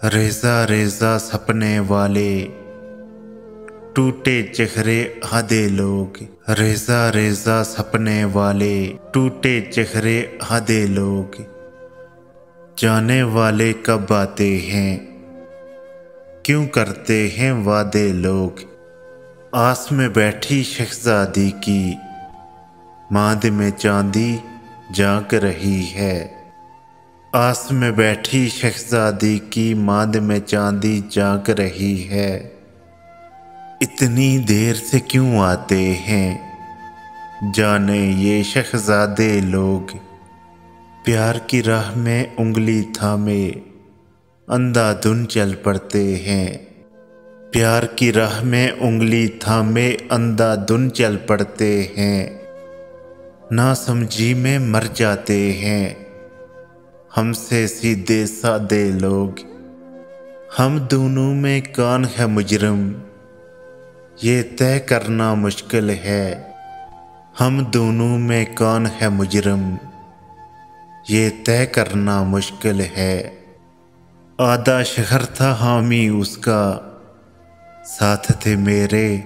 रेजा रेजा सपने वाले टूटे चेहरे आधे लोग। रेजा रेजा सपने वाले टूटे चेहरे आधे लोग। जाने वाले कब आते हैं, क्यों करते हैं वादे लोग। आस में बैठी शहजादी की मांद में चांदी झांक रही है। आस में बैठी शहजादी की मांद में चांदी झांक रही है। इतनी देर से क्यों आते हैं जाने ये शहजादे लोग। प्यार की राह में उंगली थामे अंधाधुन चल पड़ते हैं। प्यार की राह में उंगली थामे अंधाधुन चल पड़ते हैं। ना समझी में मर जाते हैं हमसे सीधे सादे लोग। हम दोनों में कौन है मुजरिम ये तय करना मुश्किल है। हम दोनों में कौन है मुजरिम ये तय करना मुश्किल है। आधा शहर था हामी उसका, साथ थे मेरे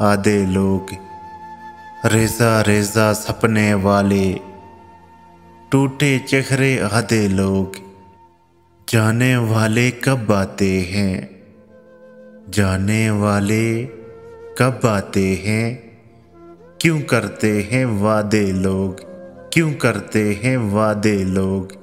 आधे लोग। रेजा रेजा सपने वाले टूटे चेहरे आधे लोग। जाने वाले कब आते हैं, जाने वाले कब आते हैं। क्यों करते हैं वादे लोग, क्यों करते हैं वादे लोग।